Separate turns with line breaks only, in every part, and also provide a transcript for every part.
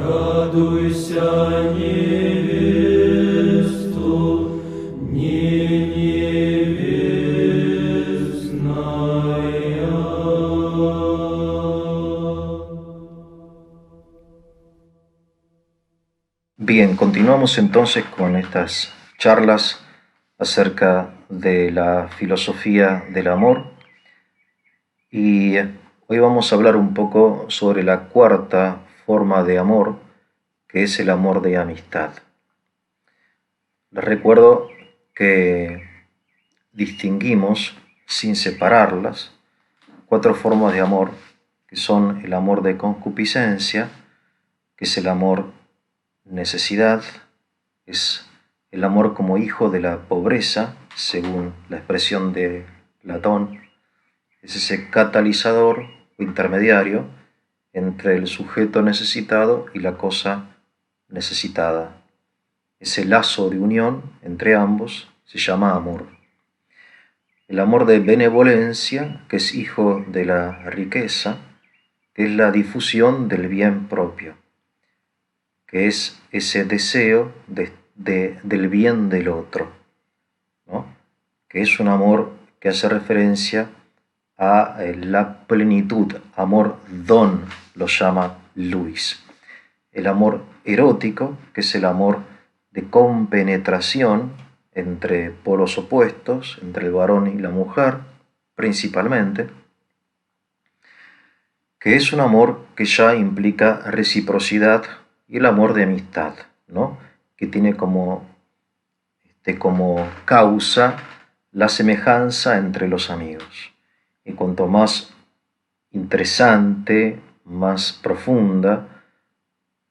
Радуйся, невесту, не невестная.
Bien, continuamos entonces con estas charlas acerca de la filosofía del amor y hoy vamos a hablar un poco sobre la cuarta forma de amor, que es el amor de amistad. Les recuerdo que distinguimos, sin separarlas, cuatro formas de amor, que son el amor de concupiscencia, que es el amor necesidad, es el amor como hijo de la pobreza, según la expresión de Platón, es ese catalizador o intermediario entre el sujeto necesitado y la cosa necesitada. Ese lazo de unión entre ambos se llama amor. El amor de benevolencia, que es hijo de la riqueza, que es la difusión del bien propio, que es ese deseo del bien del otro, ¿no? Que es un amor que hace referencia a la plenitud, amor don, lo llama Luis. El amor erótico, que es el amor de compenetración entre polos opuestos, entre el varón y la mujer, principalmente, que es un amor que ya implica reciprocidad, y el amor de amistad, ¿no? Que tiene como causa la semejanza entre los amigos. Y cuanto más interesante, más profunda,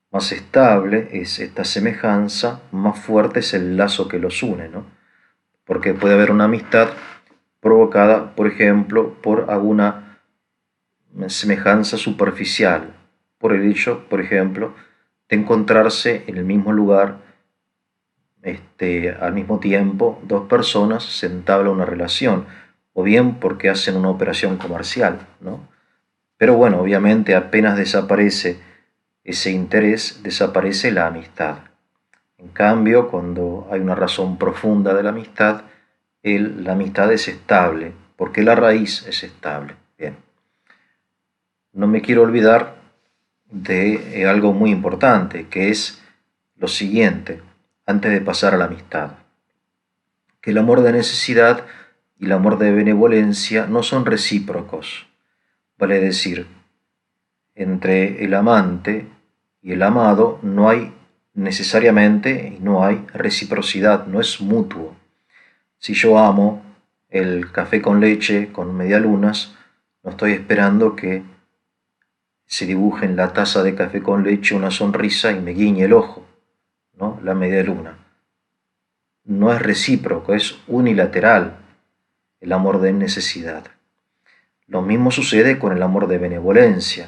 más estable es esta semejanza, más fuerte es el lazo que los une, ¿no? Porque puede haber una amistad provocada, por ejemplo, por alguna semejanza superficial, por el hecho, por ejemplo, de encontrarse en el mismo lugar, al mismo tiempo, dos personas se entabla una relación, o bien porque hacen una operación comercial, ¿no? Pero bueno, obviamente apenas desaparece ese interés, desaparece la amistad. En cambio, cuando hay una razón profunda de la amistad, la amistad es estable, porque la raíz es estable. Bien. No me quiero olvidar de algo muy importante, que es lo siguiente, antes de pasar a la amistad. Que el amor de necesidad y el amor de benevolencia no son recíprocos. Vale decir, entre el amante y el amado no hay necesariamente, no hay reciprocidad, no es mutuo. Si yo amo el café con leche con medialunas, no estoy esperando que se dibuje en la taza de café con leche una sonrisa y me guiñe el ojo, ¿no? La medialuna. No es recíproco, es unilateral el amor de necesidad. Lo mismo sucede con el amor de benevolencia.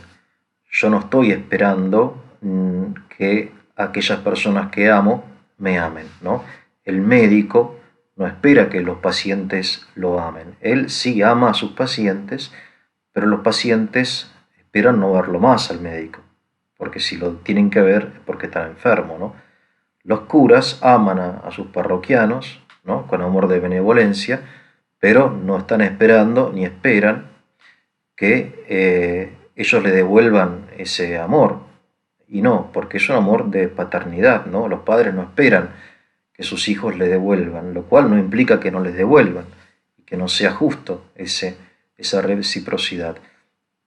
Yo no estoy esperando que aquellas personas que amo me amen, ¿no? El médico no espera que los pacientes lo amen. Él sí ama a sus pacientes, pero los pacientes esperan no verlo más al médico, porque si lo tienen que ver es porque están enfermos, ¿no? Los curas aman a sus parroquianos, ¿no? Con amor de benevolencia, pero no están esperando ni esperan que ellos le devuelvan ese amor. Y no, porque es un amor de paternidad, ¿no? Los padres no esperan que sus hijos le devuelvan, lo cual no implica que no les devuelvan, y que no sea justo esa reciprocidad.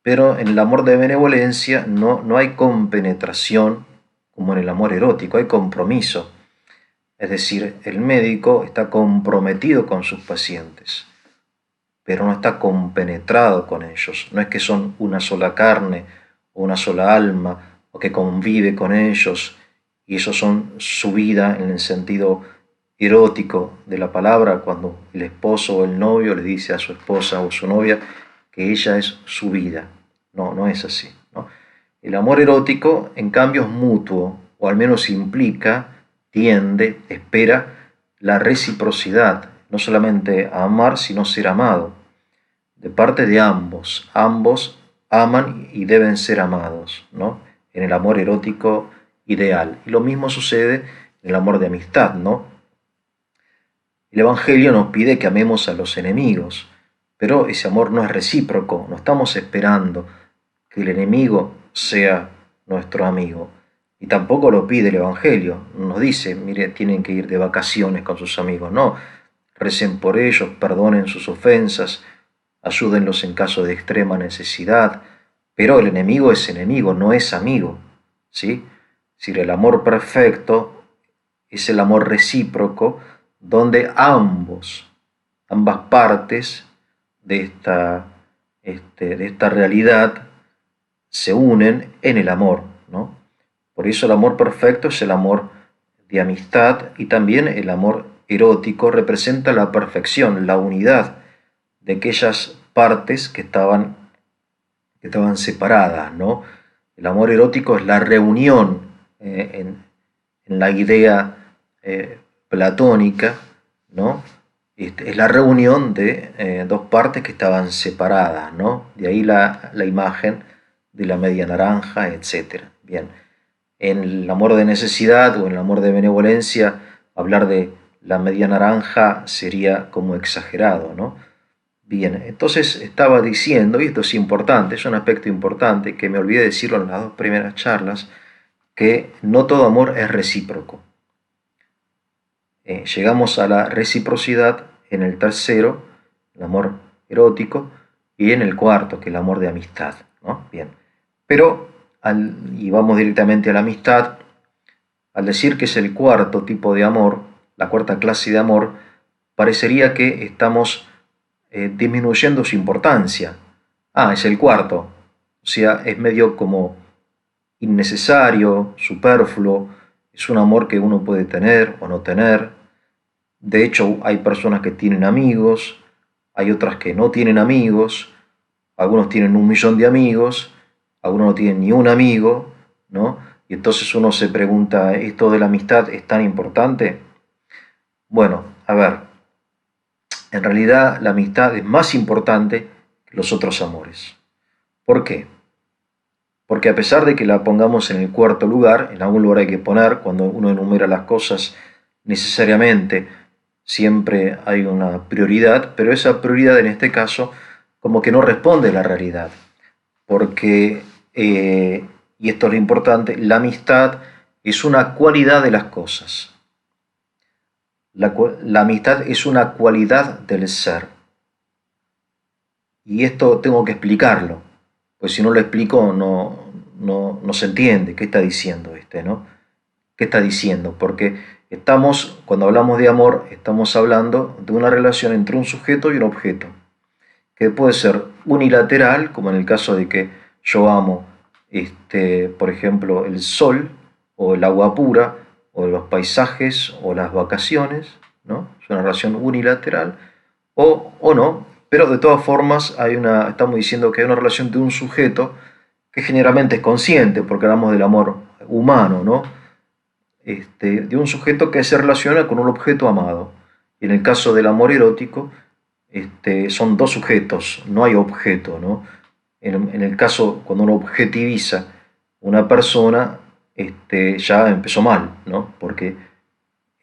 Pero en el amor de benevolencia no hay compenetración como en el amor erótico, hay compromiso. Es decir, el médico está comprometido con sus pacientes, pero no está compenetrado con ellos. No es que son una sola carne o una sola alma, o que convive con ellos y ellos son su vida en el sentido erótico de la palabra, cuando el esposo o el novio le dice a su esposa o su novia que ella es su vida. No, no es así, ¿no? El amor erótico, en cambio, es mutuo, o al menos implica, tiende, espera la reciprocidad, no solamente a amar, sino ser amado, de parte de ambos. Ambos aman y deben ser amados, ¿no? En el amor erótico ideal. Y lo mismo sucede en el amor de amistad, ¿no? El Evangelio nos pide que amemos a los enemigos, pero ese amor no es recíproco, no estamos esperando que el enemigo sea nuestro amigo. Y tampoco lo pide el Evangelio, nos dice, mire, tienen que ir de vacaciones con sus amigos, no, recen por ellos, perdonen sus ofensas, ayúdenlos en caso de extrema necesidad, pero el enemigo es enemigo, no es amigo, ¿sí? Es decir, el amor perfecto es el amor recíproco, donde ambas partes de esta realidad se unen en el amor, ¿no? Por eso el amor perfecto es el amor de amistad, y también el amor erótico representa la perfección, la unidad de aquellas partes que estaban separadas, ¿no? El amor erótico es la reunión en la idea platónica, ¿no? Es la reunión de dos partes que estaban separadas, ¿no? De ahí la imagen de la media naranja, etc. Bien, en el amor de necesidad o en el amor de benevolencia, hablar de la media naranja sería como exagerado, ¿no? Bien, entonces estaba diciendo, y esto es importante, es un aspecto importante que me olvidé decirlo en las dos primeras charlas, que no todo amor es recíproco. Llegamos a la reciprocidad en el tercero, el amor erótico, y en el cuarto, que es el amor de amistad, ¿no? Bien, pero, y vamos directamente a la amistad, al decir que es el cuarto tipo de amor, la cuarta clase de amor, parecería que estamos disminuyendo su importancia. Es el cuarto, o sea, es medio como innecesario, superfluo, es un amor que uno puede tener o no tener. De hecho, hay personas que tienen amigos, hay otras que no tienen amigos, algunos tienen 1.000.000 de amigos, algunos no tienen ni un amigo, ¿no? Y entonces uno se pregunta, ¿esto de la amistad es tan importante? Bueno, a ver, en realidad la amistad es más importante que los otros amores. ¿Por qué? Porque a pesar de que la pongamos en el cuarto lugar, en algún lugar hay que poner, cuando uno enumera las cosas, necesariamente siempre hay una prioridad, pero esa prioridad en este caso como que no responde a la realidad. Porque, y esto es lo importante, la amistad es una cualidad de las cosas. La amistad es una cualidad del ser. Y esto tengo que explicarlo, pues si no lo explico no se entiende qué está diciendo ¿no? ¿Qué está diciendo? Porque cuando hablamos de amor, estamos hablando de una relación entre un sujeto y un objeto, que puede ser unilateral, como en el caso de que yo amo, por ejemplo, el sol, o el agua pura, o los paisajes, o las vacaciones, ¿no? Es una relación unilateral, o no, pero de todas formas estamos diciendo que hay una relación de un sujeto que generalmente es consciente, porque hablamos del amor humano, ¿no? De un sujeto que se relaciona con un objeto amado. Y en el caso del amor erótico, son dos sujetos, no hay objeto, ¿no? En el caso, cuando uno objetiviza una persona, ya empezó mal, ¿no? Porque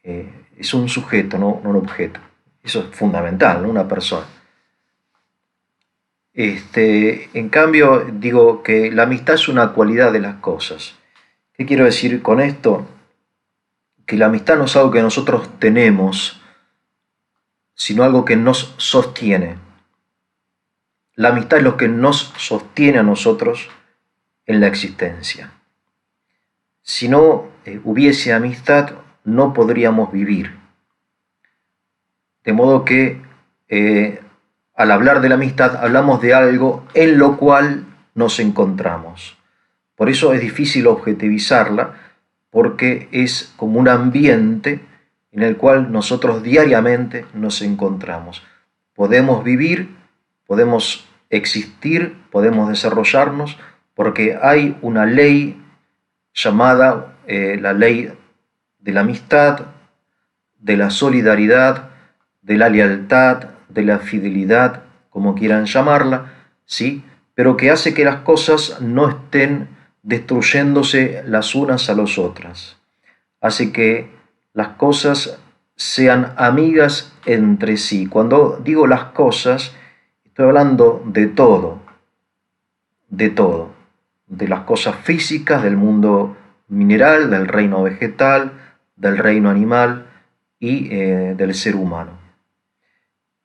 es un sujeto, no un objeto. Eso es fundamental, ¿no? Una persona. En cambio, digo que la amistad es una cualidad de las cosas. ¿Qué quiero decir con esto? Que la amistad no es algo que nosotros tenemos, sino algo que nos sostiene. La amistad es lo que nos sostiene a nosotros en la existencia. Si no hubiese amistad, no podríamos vivir. De modo que al hablar de la amistad, hablamos de algo en lo cual nos encontramos. Por eso es difícil objetivizarla, porque es como un ambiente en el cual nosotros diariamente nos encontramos. Podemos vivir, podemos existir, podemos desarrollarnos, porque hay una ley llamada la ley de la amistad, de la solidaridad, de la lealtad, de la fidelidad, como quieran llamarla, ¿sí? Pero que hace que las cosas no estén destruyéndose las unas a las otras. Hace que las cosas sean amigas entre sí. Cuando digo las cosas, estoy hablando de todo, de las cosas físicas, del mundo mineral, del reino vegetal, del reino animal y del ser humano.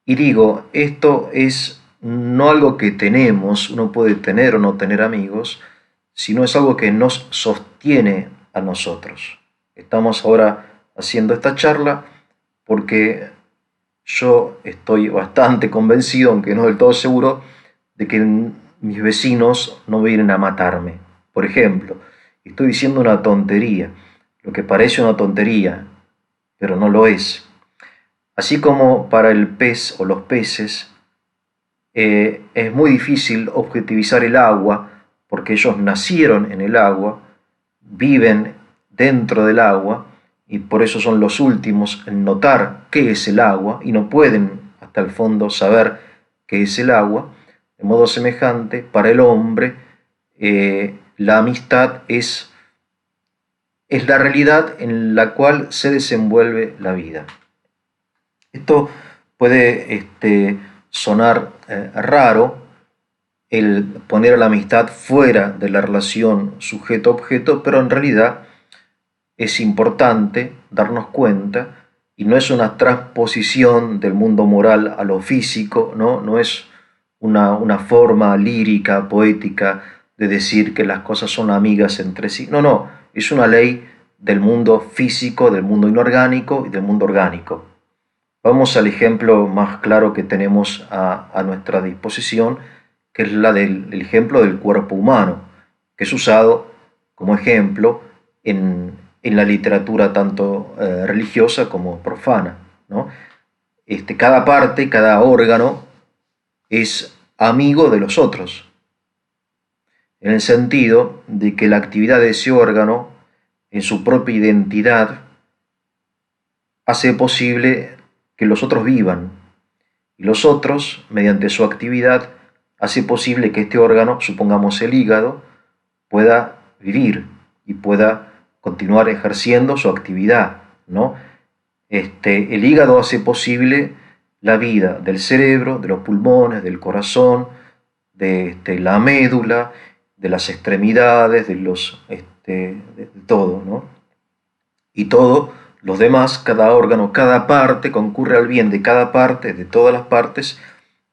Y digo, esto es no algo que tenemos, uno puede tener o no tener amigos, sino es algo que nos sostiene a nosotros. Estamos ahora haciendo esta charla porque yo estoy bastante convencido, aunque no del todo seguro, de que mis vecinos no vienen a matarme. Por ejemplo, estoy diciendo una tontería, lo que parece una tontería, pero no lo es. Así como para el pez o los peces, es muy difícil objetivizar el agua porque ellos nacieron en el agua, viven dentro del agua y por eso son los últimos en notar qué es el agua y no pueden hasta el fondo saber qué es el agua. De modo semejante, para el hombre, la amistad es la realidad en la cual se desenvuelve la vida. Esto puede sonar raro, el poner a la amistad fuera de la relación sujeto-objeto, pero en realidad es importante darnos cuenta, y no es una transposición del mundo moral a lo físico, no es una forma lírica, poética, de decir que las cosas son amigas entre sí. No, es una ley del mundo físico, del mundo inorgánico y del mundo orgánico. Vamos al ejemplo más claro que tenemos a nuestra disposición, que es el ejemplo del cuerpo humano, que es usado como ejemplo en la literatura tanto religiosa como profana, ¿no? Cada parte, cada órgano es amigo de los otros, en el sentido de que la actividad de ese órgano, en su propia identidad, hace posible que los otros vivan, y los otros, mediante su actividad, hace posible que este órgano, supongamos el hígado, pueda vivir y pueda continuar ejerciendo su actividad, ¿no? El hígado hace posible la vida del cerebro, de los pulmones, del corazón, de la médula, de las extremidades, de todo, ¿no? Y todo, los demás, cada órgano, cada parte concurre al bien de cada parte, de todas las partes,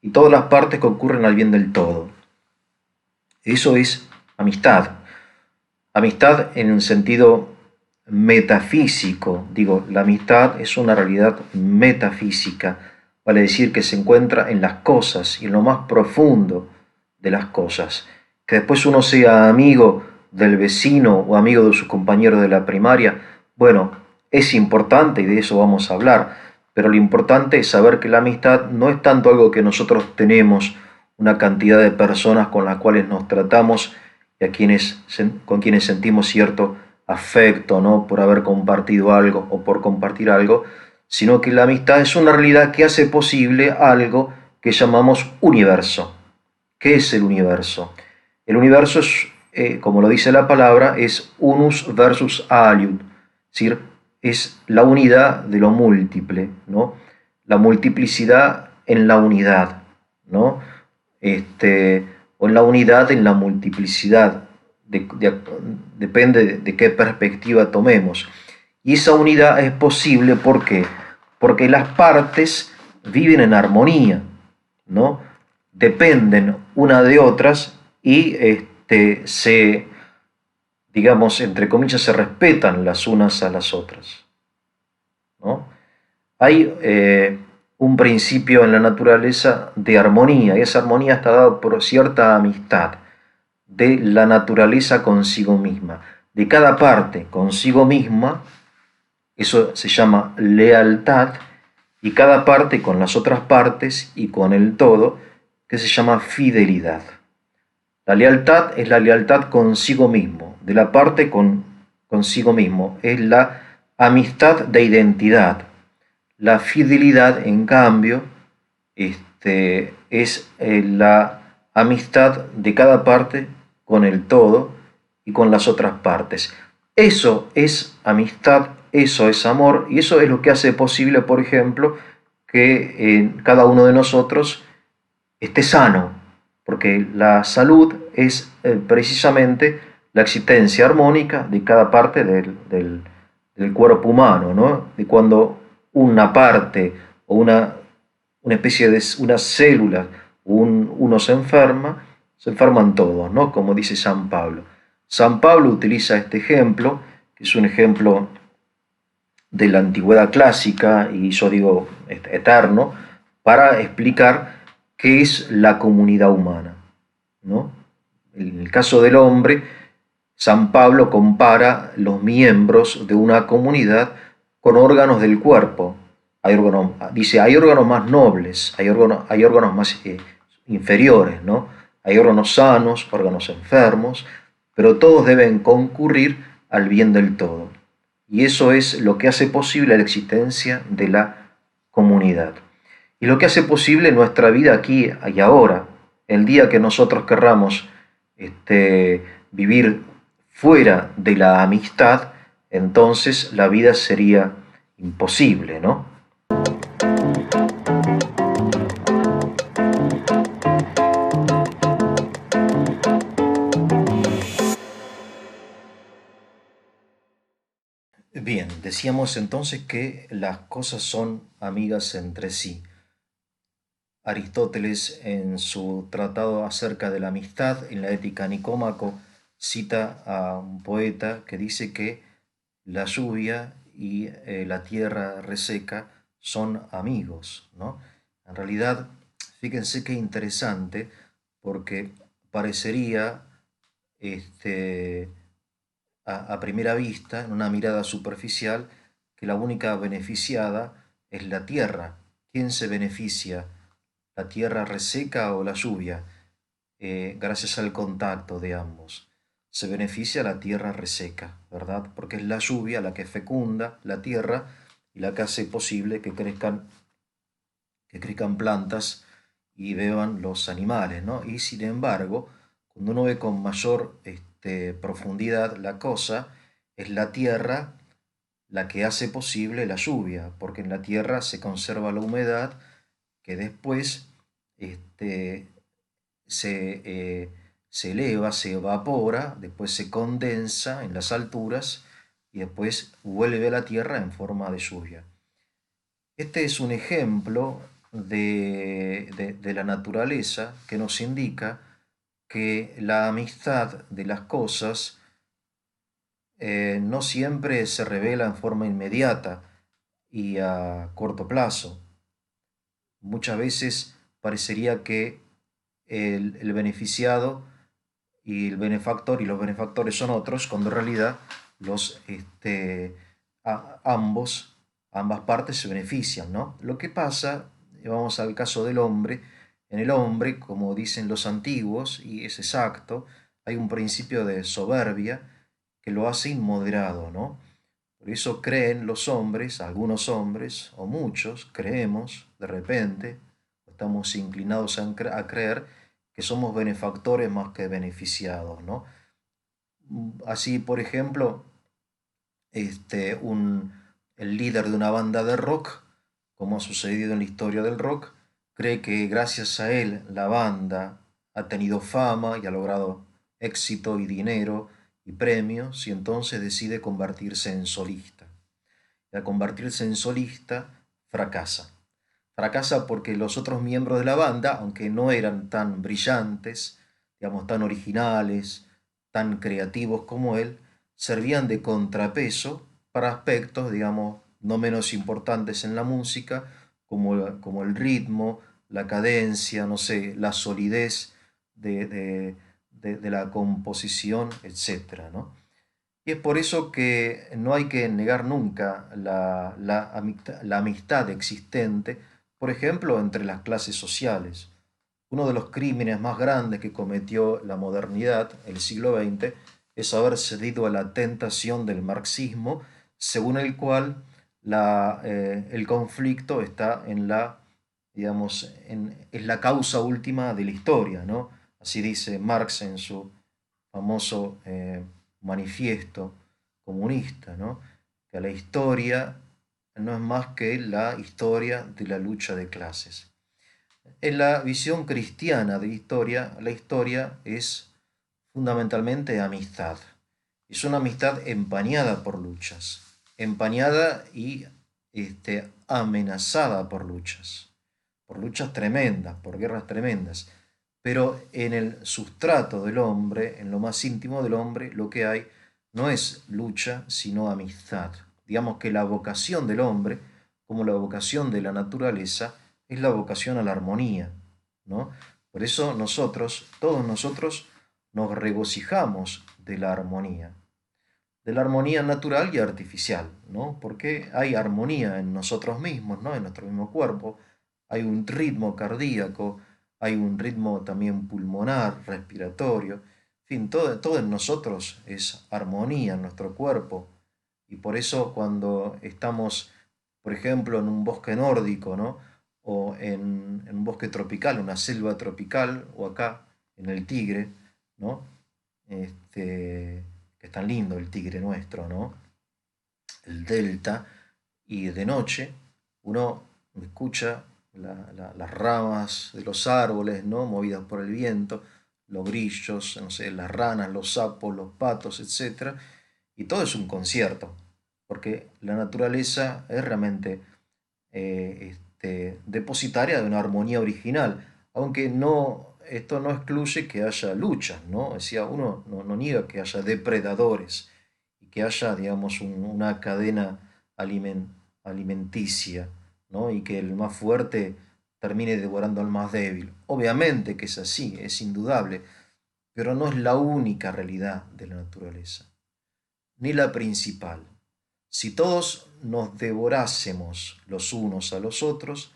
y todas las partes concurren al bien del todo. Eso es amistad. Amistad en un sentido metafísico, digo, la amistad es una realidad metafísica, vale decir que se encuentra en las cosas y en lo más profundo de las cosas. Que después uno sea amigo del vecino o amigo de sus compañeros de la primaria, bueno, es importante y de eso vamos a hablar, pero lo importante es saber que la amistad no es tanto algo que nosotros tenemos, una cantidad de personas con las cuales nos tratamos y con quienes sentimos cierto afecto, ¿no? Por haber compartido algo o por compartir algo, sino que la amistad es una realidad que hace posible algo que llamamos universo. ¿Qué es el universo? El universo es, como lo dice la palabra, es unus versus aliud, es decir, es la unidad de lo múltiple, ¿no? La multiplicidad en la unidad, ¿no? O en la unidad en la multiplicidad, depende de qué perspectiva tomemos. Y esa unidad es posible, ¿por qué? Porque las partes viven en armonía, ¿no? Dependen una de otras y digamos, entre comillas, se respetan las unas a las otras, ¿no? Hay un principio en la naturaleza de armonía, y esa armonía está dada por cierta amistad de la naturaleza consigo misma, de cada parte consigo misma, eso se llama lealtad, y cada parte con las otras partes y con el todo, que se llama fidelidad. La lealtad es la lealtad consigo mismo, de la parte consigo mismo, es la amistad de identidad. La fidelidad, en cambio, es la amistad de cada parte con el todo, y con las otras partes. Eso es amistad, eso es amor, y eso es lo que hace posible, por ejemplo, que cada uno de nosotros esté sano, porque la salud es precisamente la existencia armónica de cada parte del cuerpo humano, ¿no? De cuando una parte o una especie de una célula, uno se enferman todos, ¿no? Como dice San Pablo. San Pablo utiliza este ejemplo, que es un ejemplo de la antigüedad clásica y yo digo eterno, para explicar qué es la comunidad humana, ¿no? En el caso del hombre, San Pablo compara los miembros de una comunidad con órganos del cuerpo. Dice, hay órganos más nobles, hay órganos más inferiores, ¿no? Hay órganos sanos, órganos enfermos, pero todos deben concurrir al bien del todo. Y eso es lo que hace posible la existencia de la comunidad. Y lo que hace posible nuestra vida aquí y ahora. El día que nosotros querramos vivir fuera de la amistad, entonces la vida sería imposible, ¿no? Bien, decíamos entonces que las cosas son amigas entre sí. Aristóteles, en su tratado acerca de la amistad, en la Ética Nicómaco, cita a un poeta que dice que la lluvia y la tierra reseca son amigos, ¿no? En realidad, fíjense qué interesante, porque parecería este, a primera vista, en una mirada superficial, que la única beneficiada es la tierra. ¿Quién se beneficia? ¿La tierra reseca o la lluvia? Gracias al contacto de ambos. Se beneficia la tierra reseca, ¿verdad? Porque es la lluvia la que fecunda la tierra y la que hace posible que crezcan plantas y beban los animales, ¿no? Y sin embargo, cuando uno ve con mayor profundidad la cosa, es la tierra la que hace posible la lluvia, porque en la tierra se conserva la humedad que después este, se eleva, se evapora, después se condensa en las alturas y después vuelve a la tierra en forma de lluvia. Este es un ejemplo de la naturaleza que nos indica que la amistad de las cosas no siempre se revela en forma inmediata y a corto plazo. Muchas veces parecería que el beneficiado y el benefactor y los benefactores son otros, cuando en realidad los, ambas partes se benefician, ¿no? Lo que pasa, vamos al caso del hombre, en el hombre, como dicen los antiguos, y es exacto, hay un principio de soberbia que lo hace inmoderado, ¿no? Por eso creen los hombres, algunos hombres, o muchos, creemos de repente, estamos inclinados a creer que somos benefactores más que beneficiados, ¿no? Así, por ejemplo, este, un, el líder de una banda de rock, como ha sucedido en la historia del rock, cree que gracias a él la banda ha tenido fama y ha logrado éxito y dinero y premios y entonces decide convertirse en solista. Y al convertirse en solista fracasa. Fracasa porque los otros miembros de la banda, aunque no eran tan brillantes, digamos, tan originales, tan creativos como él, servían de contrapeso para aspectos, digamos, no menos importantes en la música, como el ritmo, la cadencia, no sé, la solidez de la composición, etcétera, ¿no? Y es por eso que no hay que negar nunca la amistad existente, por ejemplo, entre las clases sociales. Uno de los crímenes más grandes que cometió la modernidad, el siglo XX, es haber cedido a la tentación del marxismo, según el cual el conflicto está en digamos, es la causa última de la historia, ¿no? Así dice Marx en su famoso manifiesto comunista, ¿no? Que la historia no es más que la historia de la lucha de clases. En la visión cristiana de la historia es fundamentalmente amistad. Es una amistad empañada por luchas, empañada y amenazada por luchas tremendas, por guerras tremendas. Pero en el sustrato del hombre, en lo más íntimo del hombre, lo que hay no es lucha, sino amistad. Digamos que la vocación del hombre, como la vocación de la naturaleza, es la vocación a la armonía, ¿no? Por eso nosotros, todos nosotros, nos regocijamos de la armonía natural y artificial, ¿no? Porque hay armonía en nosotros mismos, ¿no? En nuestro mismo cuerpo, hay un ritmo cardíaco, hay un ritmo también pulmonar, respiratorio, en fin, todo en nosotros es armonía en nuestro cuerpo. Y por eso cuando estamos, por ejemplo, en un bosque nórdico, ¿no? O en un bosque tropical, una selva tropical, o acá en el Tigre, ¿no? Que es tan lindo el Tigre nuestro, ¿no? El delta, y de noche uno escucha las ramas de los árboles, ¿no? Movidas por el viento, los grillos, no sé, las ranas, los sapos, los patos, etcétera, y todo es un concierto, porque la naturaleza es realmente depositaria de una armonía original, aunque no, esto no excluye que haya luchas, ¿no? Decía, uno no niega que haya depredadores y que haya, digamos, una cadena alimenticia, ¿no? Y que el más fuerte termine devorando al más débil. Obviamente que es así, es indudable, pero no es la única realidad de la naturaleza, ni la principal. Si todos nos devorásemos los unos a los otros,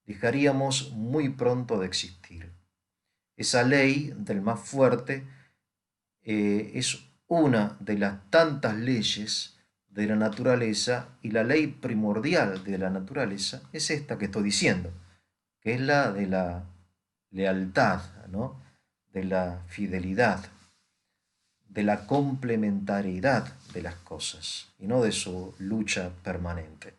dejaríamos muy pronto de existir. Esa ley del más fuerte es una de las tantas leyes de la naturaleza, y la ley primordial de la naturaleza es esta que estoy diciendo, que es la de la lealtad, ¿no? De la fidelidad, de la complementariedad de las cosas y no de su lucha permanente.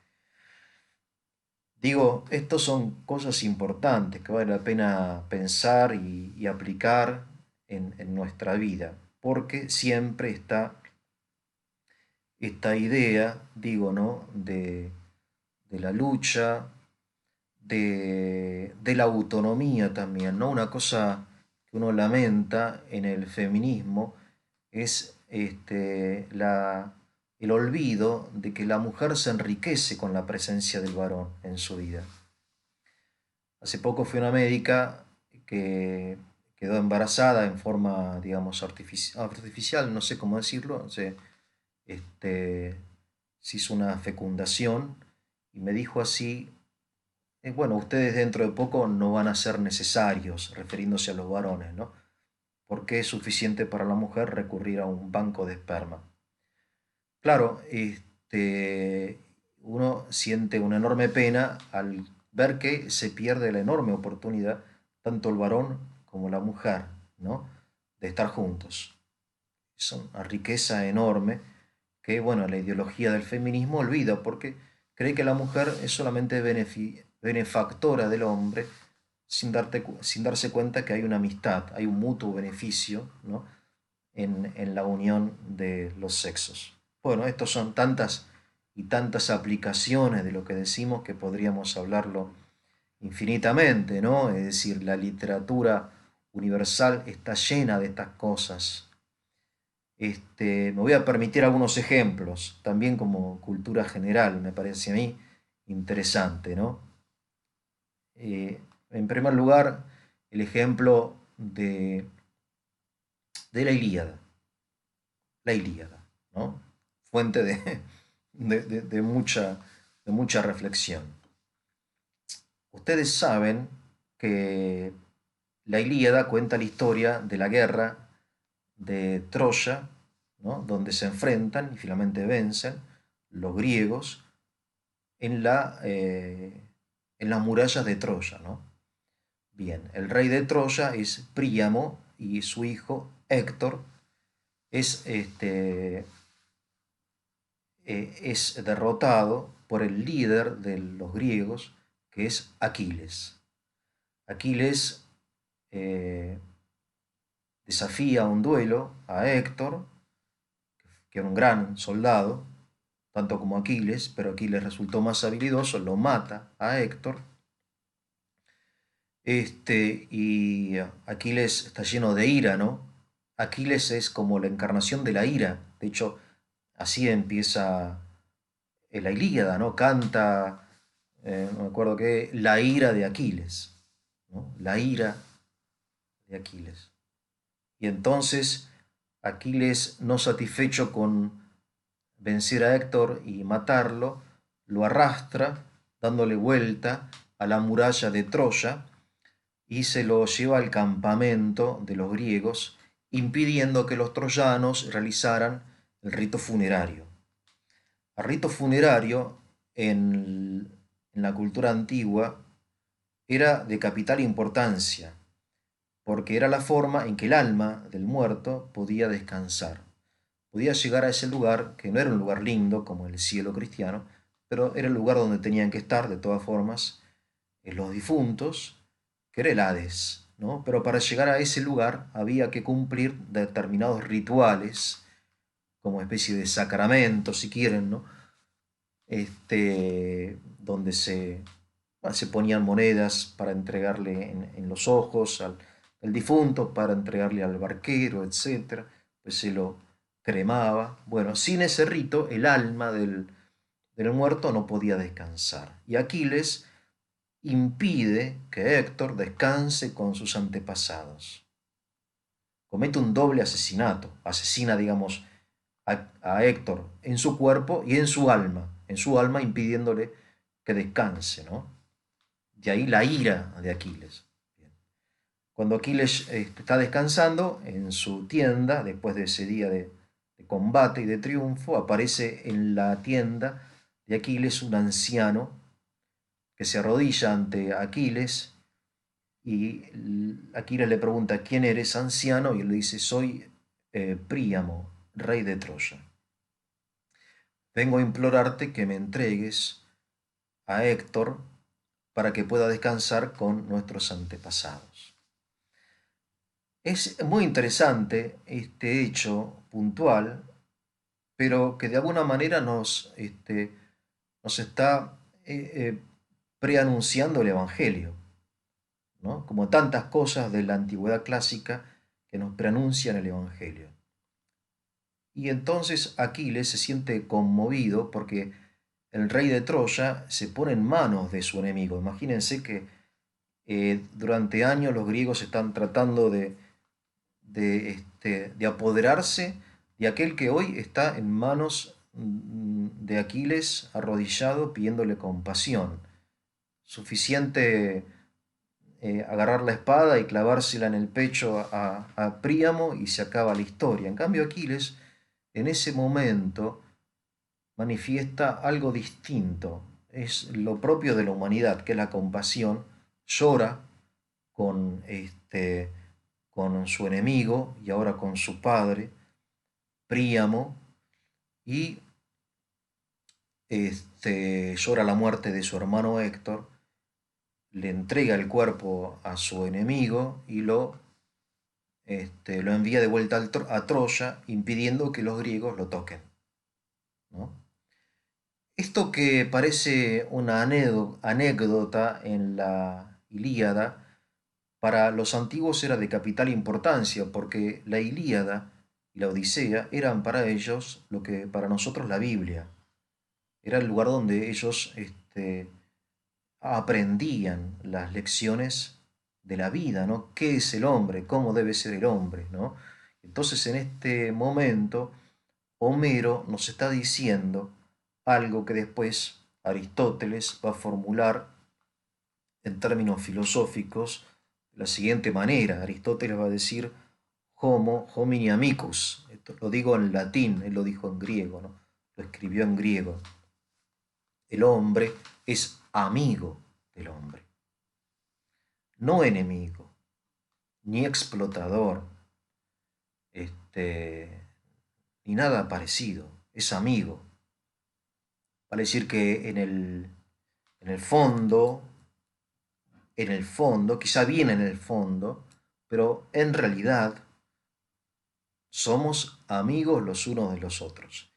Digo, estos son cosas importantes que vale la pena pensar y aplicar en nuestra vida, porque siempre está esta idea, digo, ¿no? De la lucha, de la autonomía también, ¿no? Una cosa que uno lamenta en el feminismo es el olvido de que la mujer se enriquece con la presencia del varón en su vida. Hace poco fui a una médica que quedó embarazada en forma, digamos, artificial, no sé cómo decirlo, este, se hizo una fecundación y me dijo así, bueno, ustedes dentro de poco no van a ser necesarios, refiriéndose a los varones, ¿no? Porque es suficiente para la mujer recurrir a un banco de esperma. Claro, uno siente una enorme pena al ver que se pierde la enorme oportunidad, tanto el varón como la mujer, ¿no? De estar juntos. Es una riqueza enorme que, bueno, la ideología del feminismo olvida porque cree que la mujer es solamente benefactora del hombre sin darse cuenta que hay una amistad, hay un mutuo beneficio, ¿no? En la unión de los sexos. Bueno, estos son tantas y tantas aplicaciones de lo que decimos que podríamos hablarlo infinitamente, ¿no? Es decir, la literatura universal está llena de estas cosas. Me voy a permitir algunos ejemplos, también como cultura general, me parece a mí interesante, ¿no? En primer lugar, el ejemplo de la Ilíada, ¿no? Fuente de mucha reflexión. Ustedes saben que la Ilíada cuenta la historia de la guerra de Troya, ¿no? Donde se enfrentan y finalmente vencen los griegos en las murallas de Troya, ¿no? Bien, el rey de Troya es Príamo y su hijo Héctor es, es derrotado por el líder de los griegos, que es Aquiles. Aquiles eh, desafía un duelo a Héctor, que era un gran soldado, tanto como Aquiles, pero Aquiles resultó más habilidoso, lo mata a Héctor. Y Aquiles está lleno de ira, ¿no? Aquiles es como la encarnación de la ira. De hecho, así empieza la Ilíada, ¿no? Canta, no me acuerdo qué, la ira de Aquiles, ¿no? La ira de Aquiles. Y entonces Aquiles, no satisfecho con vencer a Héctor y matarlo, lo arrastra dándole vuelta a la muralla de Troya y se lo lleva al campamento de los griegos, impidiendo que los troyanos realizaran el rito funerario. El rito funerario en la cultura antigua era de capital importancia, porque era la forma en que el alma del muerto podía descansar. Podía llegar a ese lugar, que no era un lugar lindo como el cielo cristiano, pero era el lugar donde tenían que estar, de todas formas, los difuntos, que era el Hades, ¿no? Pero para llegar a ese lugar había que cumplir determinados rituales, como especie de sacramentos, si quieren, ¿no? Donde se ponían monedas para entregarle en los ojos al difunto, para entregarle al barquero, etcétera. Pues se lo cremaba. Bueno, sin ese rito, el alma del muerto no podía descansar. Y Aquiles impide que Héctor descanse con sus antepasados. Comete un doble asesinato. Asesina, digamos, a Héctor en su cuerpo y en su alma impidiéndole que descanse, ¿no? De ahí la ira de Aquiles. Bien. Cuando Aquiles está descansando en su tienda, después de ese día de combate y de triunfo, aparece en la tienda de Aquiles un anciano que se arrodilla ante Aquiles y Aquiles le pregunta, ¿quién eres, anciano? Y él le dice, soy Príamo, rey de Troya. Vengo a implorarte que me entregues a Héctor para que pueda descansar con nuestros antepasados. Es muy interesante este hecho puntual, pero que de alguna manera nos está preanunciando el Evangelio, ¿no? Como tantas cosas de la antigüedad clásica que nos preanuncian el Evangelio. Y entonces Aquiles se siente conmovido porque el rey de Troya se pone en manos de su enemigo. Imagínense que durante años los griegos están tratando de apoderarse de aquel que hoy está en manos de Aquiles arrodillado pidiéndole compasión. Suficiente agarrar la espada y clavársela en el pecho a Príamo y se acaba la historia. En cambio Aquiles en ese momento manifiesta algo distinto. Es lo propio de la humanidad, que es la compasión. Llora con, con su enemigo y ahora con su padre, Príamo, y llora la muerte de su hermano Héctor, le entrega el cuerpo a su enemigo y lo envía de vuelta a Troya, impidiendo que los griegos lo toquen, ¿no? Esto que parece una anécdota en la Ilíada, para los antiguos era de capital importancia, porque la Ilíada y la Odisea eran para ellos lo que para nosotros la Biblia. Era el lugar donde ellos aprendían las lecciones de la vida, ¿no? ¿Qué es el hombre? ¿Cómo debe ser el hombre? ¿No? Entonces en este momento Homero nos está diciendo algo que después Aristóteles va a formular en términos filosóficos de la siguiente manera. Aristóteles va a decir homo homini amicus. Esto lo digo en latín, él lo dijo en griego, ¿no? Lo escribió en griego. El hombre es amigo del hombre, no enemigo, ni explotador, este, ni nada parecido, es amigo. Vale decir que en el fondo, quizá bien en el fondo, pero en realidad somos amigos los unos de los otros.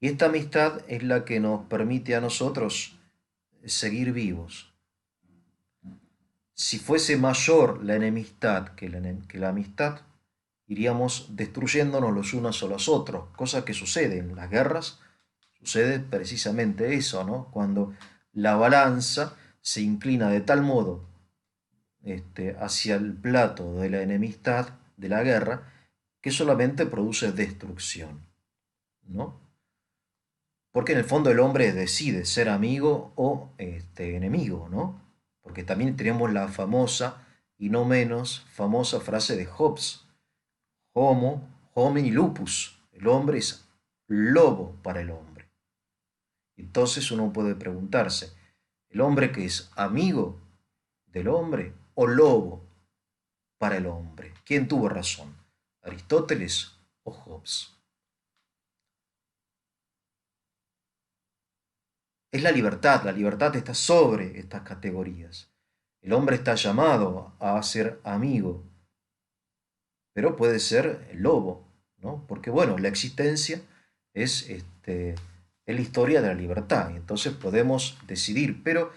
Y esta amistad es la que nos permite a nosotros seguir vivos. Si fuese mayor la enemistad que la amistad, iríamos destruyéndonos los unos a los otros, cosa que sucede en las guerras, sucede precisamente eso, ¿no? Cuando la balanza se inclina de tal modo hacia el plato de la enemistad, de la guerra, que solamente produce destrucción, ¿no? Porque en el fondo el hombre decide ser amigo o enemigo, ¿no? Porque también tenemos la famosa y no menos famosa frase de Hobbes: Homo homini lupus. El hombre es lobo para el hombre. Entonces uno puede preguntarse, ¿el hombre que es amigo del hombre o lobo para el hombre? ¿Quién tuvo razón? ¿Aristóteles o Hobbes? Es la libertad está sobre estas categorías. El hombre está llamado a ser amigo, pero puede ser el lobo, ¿no? Porque bueno, la existencia es, es la historia de la libertad, y entonces podemos decidir, pero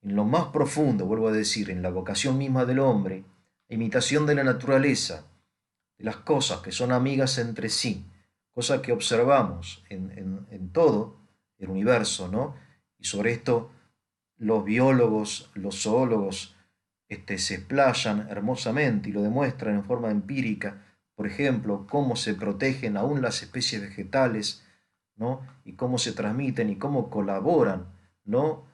en lo más profundo, vuelvo a decir, en la vocación misma del hombre, la imitación de la naturaleza, de las cosas que son amigas entre sí, cosas que observamos en todo el universo, ¿no? Y sobre esto los biólogos, los zoólogos, se explayan hermosamente y lo demuestran en forma empírica, por ejemplo, cómo se protegen aún las especies vegetales, ¿no? Y cómo se transmiten y cómo colaboran, ¿no?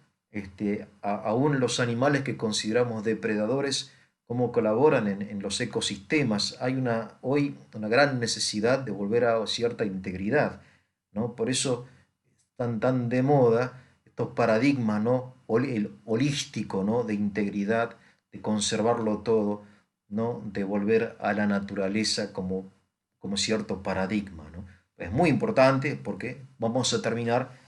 Aún los animales que consideramos depredadores, cómo colaboran en los ecosistemas. Hay hoy una gran necesidad de volver a cierta integridad, ¿no? Por eso están tan de moda estos paradigmas, ¿no? El holístico, ¿no? De integridad, de conservarlo todo, ¿no? De volver a la naturaleza como cierto paradigma, ¿no? Es muy importante porque vamos a terminar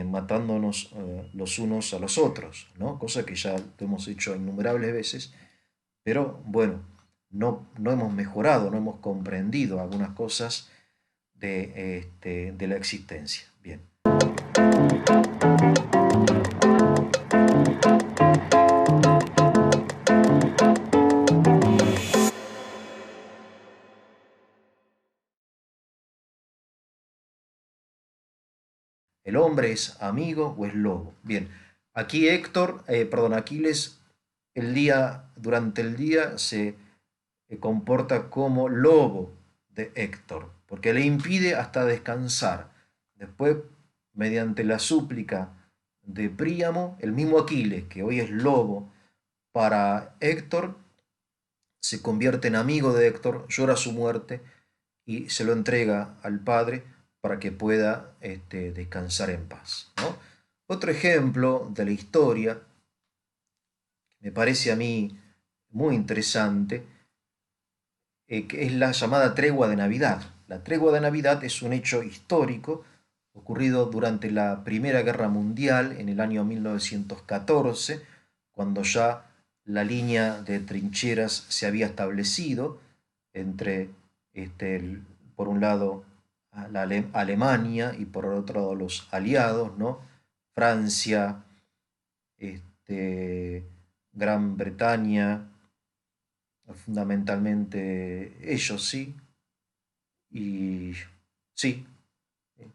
matándonos los unos a los otros, ¿no? Cosa que ya hemos hecho innumerables veces, pero bueno, no hemos mejorado, no hemos comprendido algunas cosas de la existencia. Bien. ¿El hombre es amigo o es lobo? Bien, aquí Aquiles, durante el día se comporta como lobo de Héctor, porque le impide hasta descansar. Después, mediante la súplica de Príamo, el mismo Aquiles, que hoy es lobo para Héctor, se convierte en amigo de Héctor, llora su muerte y se lo entrega al padre para que pueda descansar en paz, ¿no? Otro ejemplo de la historia, me parece a mí muy interesante, que es la llamada tregua de Navidad. La tregua de Navidad es un hecho histórico ocurrido durante la Primera Guerra Mundial en el año 1914, cuando ya la línea de trincheras se había establecido entre, por un lado, Alemania y por otro lado los aliados, ¿no? Francia, Gran Bretaña, fundamentalmente ellos, sí, y sí,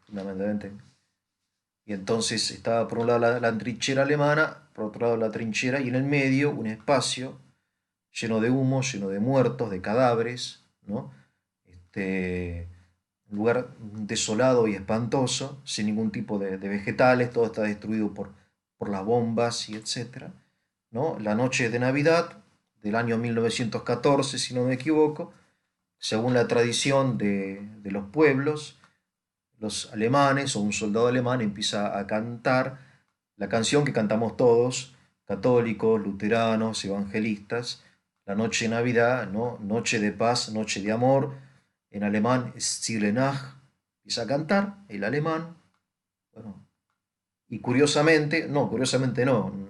fundamentalmente. Y entonces estaba por un lado la trinchera alemana, por otro lado la trinchera, y en el medio un espacio lleno de humo, lleno de muertos, de cadáveres, ¿no? Un lugar desolado y espantoso, sin ningún tipo de vegetales, todo está destruido por las bombas y etcétera, ¿no? La noche de Navidad del año 1914, si no me equivoco, según la tradición de los pueblos, los alemanes o un soldado alemán empieza a cantar la canción que cantamos todos, católicos, luteranos, evangelistas, la noche de Navidad, ¿no? Noche de paz, noche de amor, en alemán Stille Nacht, empieza a cantar el alemán, bueno, y curiosamente no,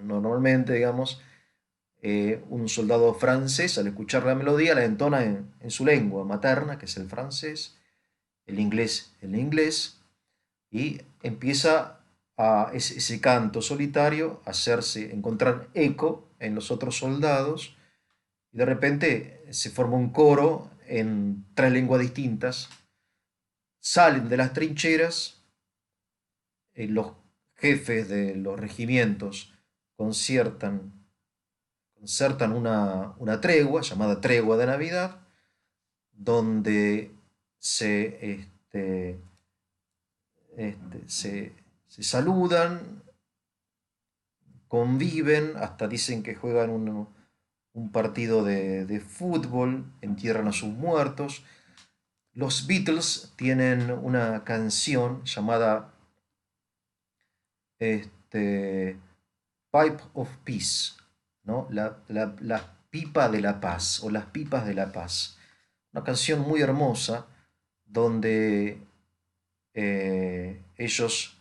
normalmente, digamos, un soldado francés al escuchar la melodía la entona en su lengua materna, que es el francés, el inglés, y empieza a ese canto solitario a hacerse, encontrar eco en los otros soldados, y de repente se forma un coro en tres lenguas distintas, salen de las trincheras, los jefes de los regimientos conciertan, concertan una tregua llamada Tregua de Navidad, donde se saludan, conviven, hasta dicen que juegan un partido de fútbol, entierran a sus muertos. Los Beatles tienen una canción llamada este, Pipe of Peace, ¿no? La pipa de la paz o las pipas de la paz. Una canción muy hermosa donde ellos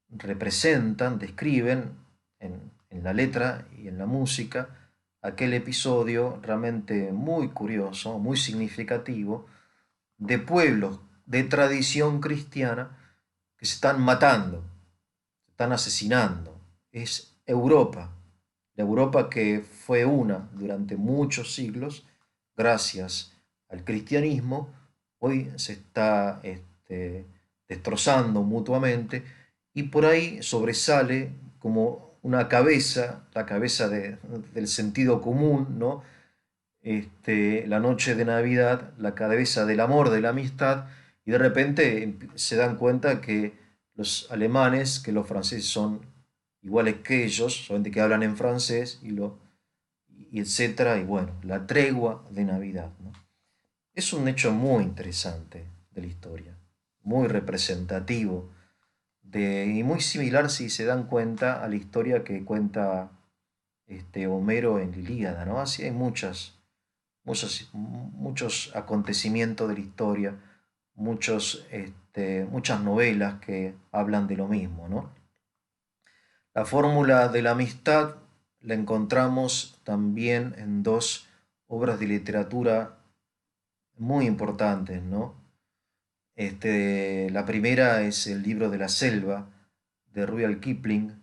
representan, describen en la letra y en la música aquel episodio realmente muy curioso, muy significativo, de pueblos de tradición cristiana que se están matando, se están asesinando. Es Europa, la Europa que fue una durante muchos siglos, gracias al cristianismo, hoy se está destrozando mutuamente, y por ahí sobresale como una cabeza, la cabeza del sentido común, ¿no? La noche de Navidad, la cabeza del amor, de la amistad, y de repente se dan cuenta que los alemanes, que los franceses son iguales que ellos, solamente que hablan en francés, y etcétera, y bueno, la tregua de Navidad, ¿no? Es un hecho muy interesante de la historia, muy representativo, y muy similar, si se dan cuenta, a la historia que cuenta Homero en la Ilíada, ¿no? Así hay muchos acontecimientos de la historia, muchas novelas que hablan de lo mismo, ¿no? La fórmula de la amistad la encontramos también en dos obras de literatura muy importantes, ¿no? La primera es el libro de la selva de Rudyard Kipling,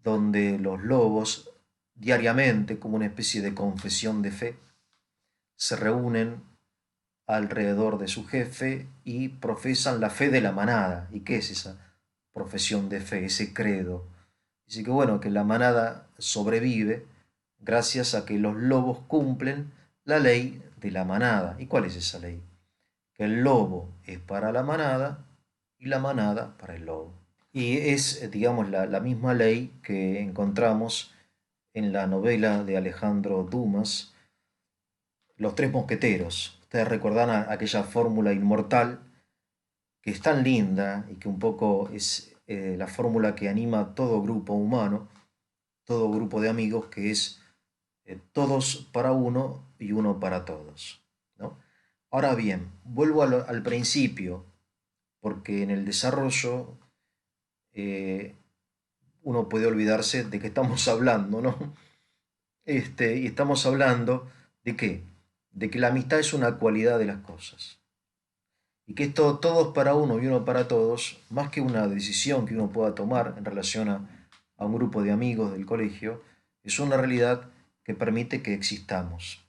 donde los lobos diariamente, como una especie de confesión de fe, se reúnen alrededor de su jefe y profesan la fe de la manada. ¿Y qué es esa profesión de fe, ese credo? Dice que bueno, que la manada sobrevive gracias a que los lobos cumplen la ley de la manada. ¿Y cuál es esa ley? Que el lobo es para la manada y la manada para el lobo. Y es, digamos, la misma ley que encontramos en la novela de Alejandro Dumas, Los Tres Mosqueteros. Ustedes recordarán aquella fórmula inmortal que es tan linda y que un poco es la fórmula que anima a todo grupo humano, todo grupo de amigos, que es todos para uno y uno para todos, ¿no? Ahora bien, vuelvo al principio, porque en el desarrollo eh, uno puede olvidarse de que estamos hablando, ¿no? Y estamos hablando de qué? De que la amistad es una cualidad de las cosas. Y que esto todos para uno y uno para todos, más que una decisión que uno pueda tomar en relación a un grupo de amigos del colegio, es una realidad que permite que existamos.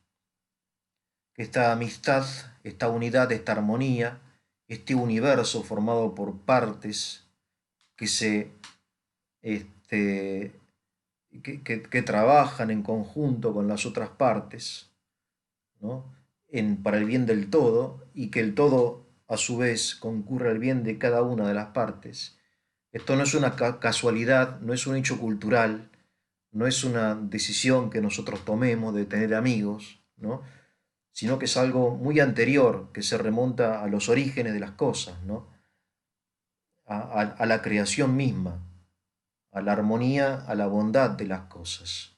Que esta amistad, esta unidad, esta armonía, este universo formado por partes que este, que trabajan en conjunto con las otras partes, ¿no? Para el bien del todo, y que el todo a su vez concurre al bien de cada una de las partes. Esto no es una casualidad, no es un hecho cultural, no es una decisión que nosotros tomemos de tener amigos, ¿no? Sino que es algo muy anterior, que se remonta a los orígenes de las cosas, ¿no? A la creación misma, a la armonía, a la bondad de las cosas,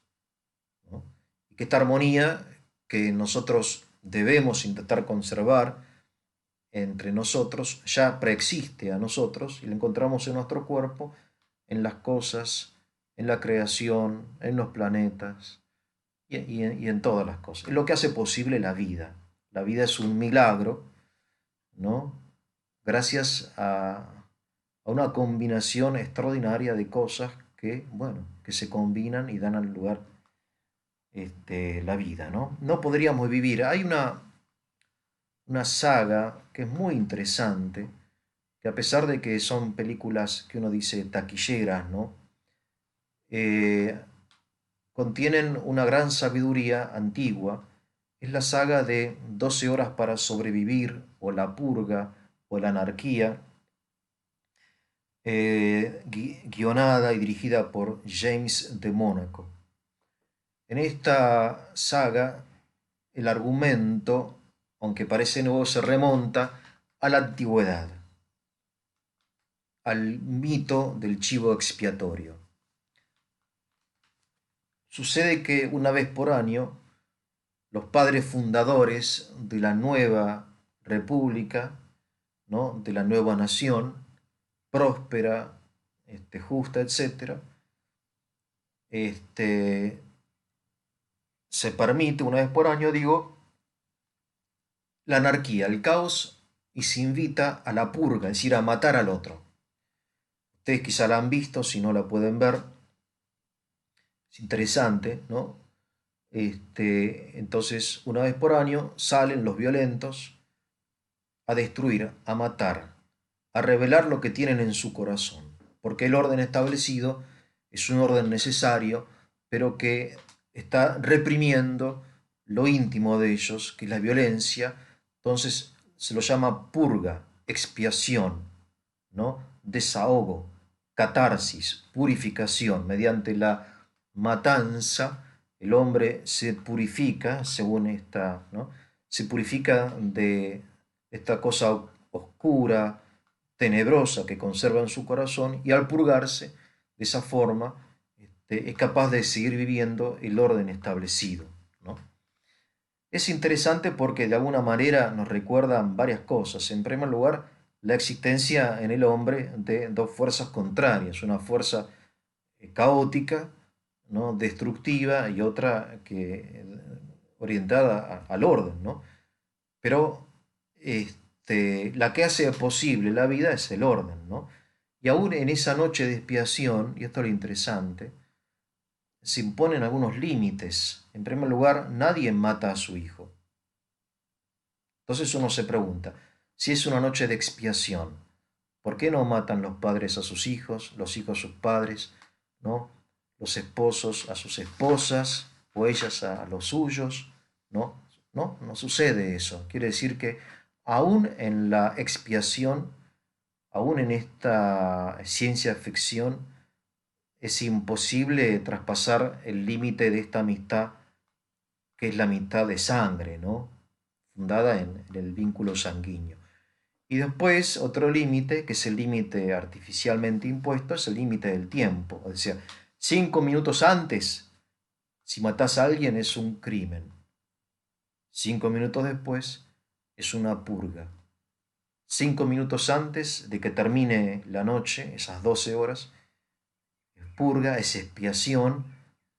¿no? Y que esta armonía que nosotros debemos intentar conservar, entre nosotros ya preexiste a nosotros y lo encontramos en nuestro cuerpo, en las cosas, en la creación, en los planetas y en todas las cosas. Es lo que hace posible la vida. La vida es un milagro, ¿no? Gracias a una combinación extraordinaria de cosas que, bueno, que se combinan y dan al lugar la vida, ¿no? No podríamos vivir. Hay una saga que es muy interesante, que a pesar de que son películas que uno dice taquilleras, ¿no? Eh, contienen una gran sabiduría antigua. Es la saga de 12 horas para sobrevivir, o La Purga, o La Anarquía, guionada y dirigida por James de Mónaco. En esta saga, el argumento, aunque parece nuevo, se remonta a la antigüedad, al mito del chivo expiatorio. Sucede que una vez por año, los padres fundadores de la nueva república, ¿no? De la nueva nación, próspera, justa, etc., se permite una vez por año, digo, la anarquía, el caos, y se invita a la purga, es decir, a matar al otro. Ustedes quizá la han visto, si no la pueden ver. Es interesante, ¿no? Entonces, una vez por año salen los violentos a destruir, a matar, a revelar lo que tienen en su corazón. Porque el orden establecido es un orden necesario, pero que está reprimiendo lo íntimo de ellos, que es la violencia. Entonces se lo llama purga, expiación, ¿no? Desahogo, catarsis, purificación. Mediante la matanza, el hombre se purifica, según esta, ¿no? Se purifica de esta cosa oscura, tenebrosa que conserva en su corazón, y al purgarse de esa forma es capaz de seguir viviendo el orden establecido, ¿no? Es interesante porque de alguna manera nos recuerdan varias cosas. En primer lugar, la existencia en el hombre de dos fuerzas contrarias, una fuerza caótica, ¿no? Destructiva, y otra que orientada al orden, ¿no? Pero la que hace posible la vida es el orden, ¿no? Y aún en esa noche de expiación, y esto es lo interesante, se imponen algunos límites. En primer lugar, nadie mata a su hijo. Entonces uno se pregunta, si es una noche de expiación, ¿por qué no matan los padres a sus hijos, los hijos a sus padres, ¿no? Los esposos a sus esposas, o ellas a los suyos? No, no, no sucede eso. Quiere decir que aún en la expiación, aún en esta ciencia ficción, es imposible traspasar el límite de esta amistad, que es la amistad de sangre, ¿no? Fundada en el vínculo sanguíneo. Y después otro límite, que es el límite artificialmente impuesto, es el límite del tiempo. O sea, 5 minutos antes, si matas a alguien, es un crimen. 5 minutos después, es una purga. 5 minutos antes de que termine la noche, esas 12 horas, es purga, es expiación,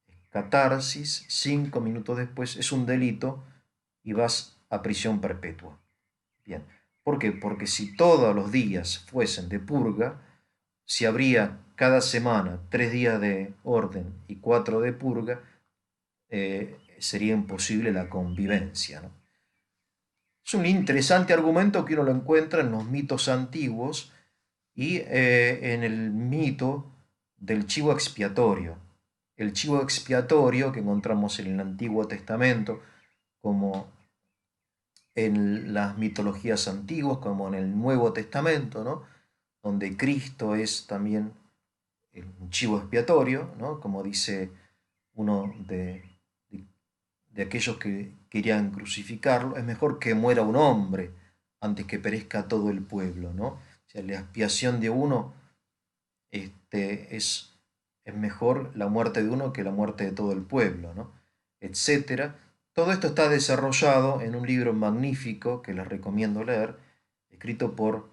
es catarsis. 5 minutos después es un delito y vas a prisión perpetua. Bien. ¿Por qué? Porque si todos los días fuesen de purga, si habría cada semana 3 días de orden y 4 de purga, sería imposible la convivencia, ¿no? Es un interesante argumento que uno lo encuentra en los mitos antiguos y en el mito del chivo expiatorio. El chivo expiatorio que encontramos en el Antiguo Testamento, como en las mitologías antiguas, como en el Nuevo Testamento, ¿no? Donde Cristo es también un chivo expiatorio, ¿no? Como dice uno de aquellos que querían crucificarlo, es mejor que muera un hombre antes que perezca todo el pueblo, ¿no? O sea, la expiación de uno, es mejor la muerte de uno que la muerte de todo el pueblo, ¿no? Etcétera. Todo esto está desarrollado en un libro magnífico que les recomiendo leer, escrito por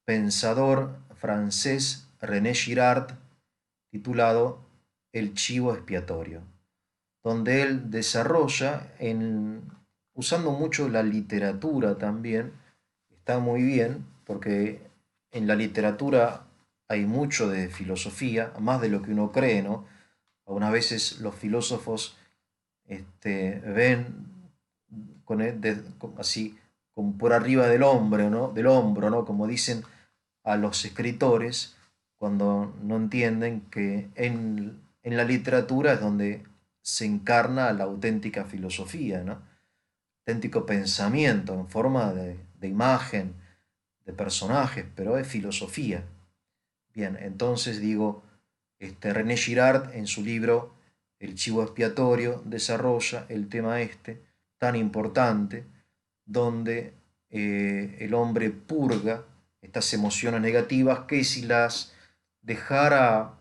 pensador francés René Girard, titulado El chivo expiatorio, donde él desarrolla, usando mucho la literatura también, está muy bien, porque en la literatura hay mucho de filosofía, más de lo que uno cree, ¿no? Algunas veces los filósofos ven así como por arriba del hombro, ¿no? Del hombro, ¿no? Como dicen a los escritores cuando no entienden que en la literatura es donde se encarna la auténtica filosofía, ¿no? Auténtico pensamiento en forma de imagen, de personajes, pero es filosofía. Bien, entonces digo, René Girard en su libro El chivo expiatorio desarrolla el tema tan importante, donde el hombre purga estas emociones negativas que si las dejara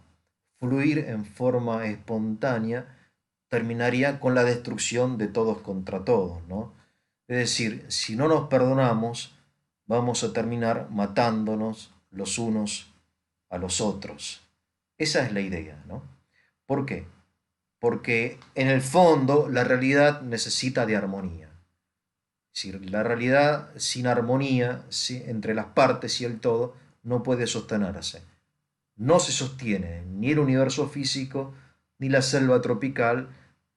fluir en forma espontánea, terminaría con la destrucción de todos contra todos, ¿no? Es decir, si no nos perdonamos, vamos a terminar matándonos los unos a los otros. Esa es la idea, ¿no? ¿Por qué? Porque en el fondo la realidad necesita de armonía. Es decir, la realidad sin armonía entre las partes y el todo no puede sostenerse. No se sostiene ni el universo físico, ni la selva tropical,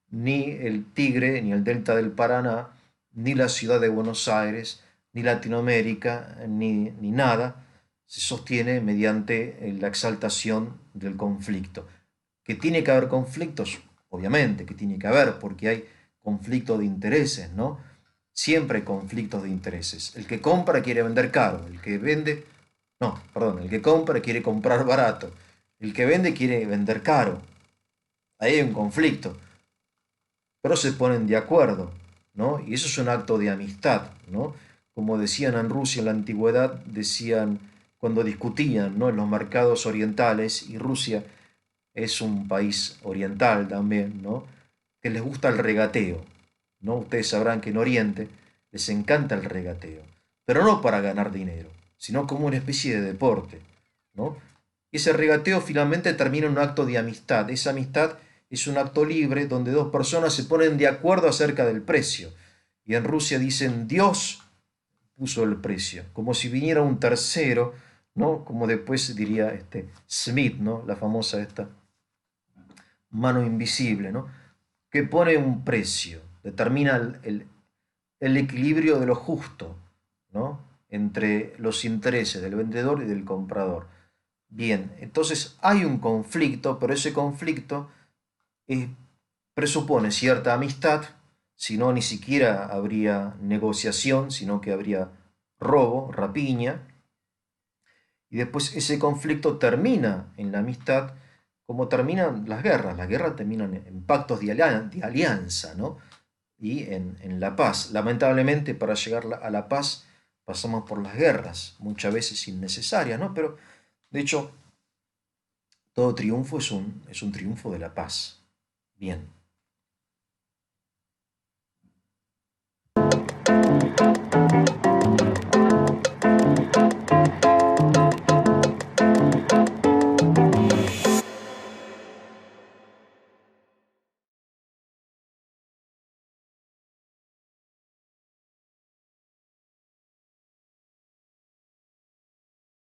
ni el Tigre, ni el delta del Paraná, ni la ciudad de Buenos Aires, ni Latinoamérica, ni nada. Se sostiene mediante la exaltación del conflicto. ¿Que tiene que haber conflictos? Obviamente que tiene que haber, porque hay conflicto de intereses, ¿no? Siempre hay conflictos de intereses. El que compra quiere vender caro, el que vende, no, perdón, el que compra quiere comprar barato, el que vende quiere vender caro. Ahí hay un conflicto, pero se ponen de acuerdo, ¿no? Y eso es un acto de amistad, ¿no? Como decían en Rusia en la antigüedad, decían cuando discutían, ¿no? En los mercados orientales, y Rusia es un país oriental también, ¿no? Que les gusta el regateo, ¿no? Ustedes sabrán que en Oriente les encanta el regateo, pero no para ganar dinero, sino como una especie de deporte, ¿no? Y ese regateo finalmente termina en un acto de amistad. Esa amistad es un acto libre donde dos personas se ponen de acuerdo acerca del precio. Y en Rusia dicen Dios puso el precio, como si viniera un tercero, ¿no? Como después diría Smith, ¿no? La famosa esta mano invisible, ¿no? Que pone un precio, determina el equilibrio de lo justo, ¿no? Entre los intereses del vendedor y del comprador. Bien, entonces hay un conflicto, pero ese conflicto presupone cierta amistad, si no ni siquiera habría negociación, sino que habría robo, rapiña, y después ese conflicto termina en la amistad como terminan las guerras terminan en pactos de alianza, ¿no? Y en la paz. Lamentablemente para llegar a la paz pasamos por las guerras, muchas veces innecesarias, ¿no? Pero de hecho todo triunfo es un triunfo de la paz. Bien.